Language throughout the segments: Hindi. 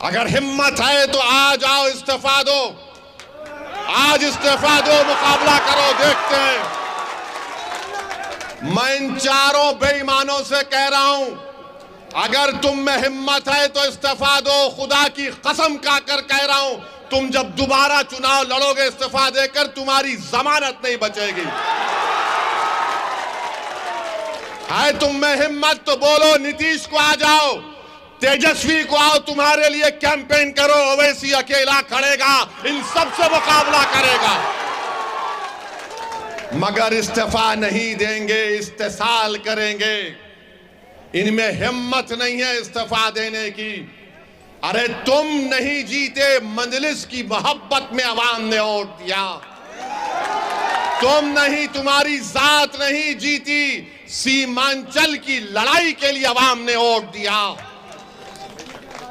अगर हिम्मत है तो आज आओ, इस्तीफा दो, आज इस्तीफा दो, मुकाबला करो, देखते हैं। मैं इन चारों बेईमानों से कह रहा हूं, अगर तुम में हिम्मत है तो इस्तीफा दो। खुदा की कसम खाकर कह रहा हूं, तुम जब दोबारा चुनाव लड़ोगे इस्तीफा देकर, तुम्हारी जमानत नहीं बचेगी। है तुम में हिम्मत तो बोलो, नीतीश को आ जाओ, तेजस्वी को आओ, तुम्हारे लिए कैंपेन करो। ओवैसी अकेला खड़ेगा, इन सब से मुकाबला करेगा, मगर इस्तीफा नहीं देंगे, इस्तेसाल करेंगे। इनमें हिम्मत नहीं है इस्तीफा देने की। अरे तुम नहीं जीते, मजलिस की मोहब्बत में अवाम ने वोट दिया। तुम नहीं, तुम्हारी जात नहीं जीती, सीमांचल की लड़ाई के लिए अवाम ने वोट दिया।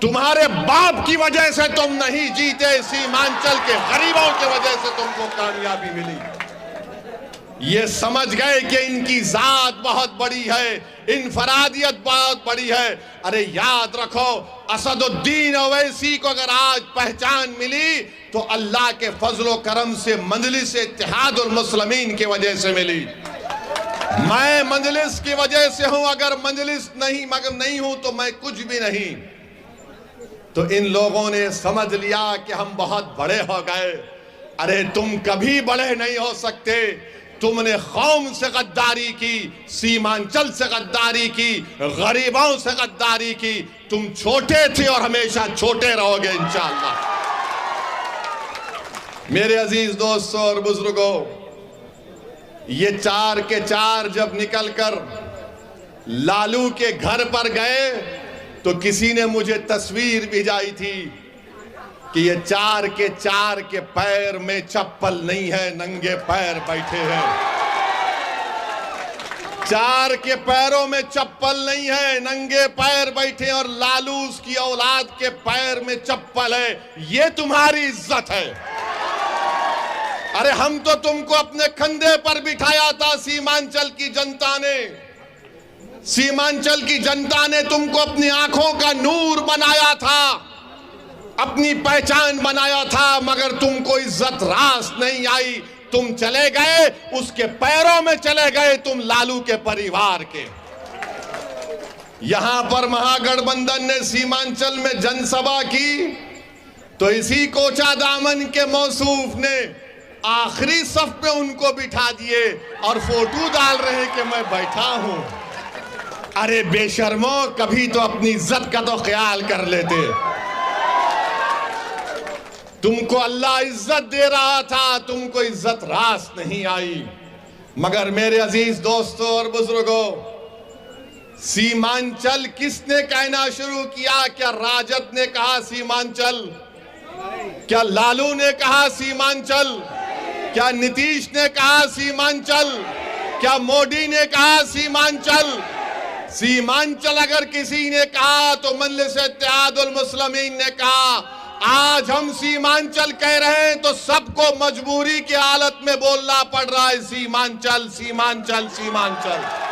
तुम्हारे बाप की वजह से तुम नहीं जीते, सीमांचल के गरीबों की वजह से तुमको कामयाबी मिली। ये समझ गए कि इनकी जात बहुत बड़ी है, इनफरादियत बहुत बड़ी है। अरे याद रखो, असदुद्दीन ओवैसी को अगर आज पहचान मिली तो अल्लाह के फजलो करम से, मजलिस इत्तेहादुल मुस्लिमीन की वजह से मिली। मैं मजलिस की वजह से हूं, अगर मजलिस नहीं मगर नहीं हूं तो मैं कुछ भी नहीं। तो इन लोगों ने समझ लिया कि हम बहुत बड़े हो गए। अरे तुम कभी बड़े नहीं हो सकते। तुमने कौम से गद्दारी की, सीमांचल से गद्दारी की, गरीबों से गद्दारी की। तुम छोटे थे और हमेशा छोटे रहोगे इंशाअल्लाह। मेरे अजीज दोस्तों और बुजुर्गों, ये चार के चार जब निकलकर लालू के घर पर गए तो किसी ने मुझे तस्वीर भिजाई थी कि ये चार के पैर में चप्पल नहीं है, नंगे पैर बैठे हैं। चार के पैरों में चप्पल नहीं है, नंगे पैर बैठे, और लालू उसकी औलाद के पैर में चप्पल है। ये तुम्हारी इज्जत है। अरे हम तो तुमको अपने कंधे पर बिठाया था। सीमांचल की जनता ने, सीमांचल की जनता ने तुमको अपनी आंखों का नूर बनाया था, अपनी पहचान बनाया था, मगर तुमको इज्जत रास नहीं आई। तुम चले गए, उसके पैरों में चले गए, तुम लालू के परिवार के। यहां पर महागठबंधन ने सीमांचल में जनसभा की तो इसी कोचा दामन के मौसूफ ने आखिरी सफ पे उनको बिठा दिए और फोटो डाल रहे कि मैं बैठा हूं। अरे बेशर्मो, कभी तो अपनी इज्जत का तो ख्याल कर लेते। तुमको अल्लाह इज्जत दे रहा था, तुमको इज्जत रास नहीं आई। मगर मेरे अजीज दोस्तों और बुजुर्गों, सीमांचल किसने कहना शुरू किया? क्या राजद ने कहा सीमांचल? क्या लालू ने कहा सीमांचल? क्या नीतीश ने कहा सीमांचल? क्या मोदी ने कहा सीमांचल? सीमांचल अगर किसी ने कहा तो मजलिस इत्तेहादुल मुस्लिमीन ने कहा। आज हम सीमांचल कह रहे हैं तो सबको मजबूरी की हालत में बोलना पड़ रहा है, सीमांचल, सीमांचल, सीमांचल।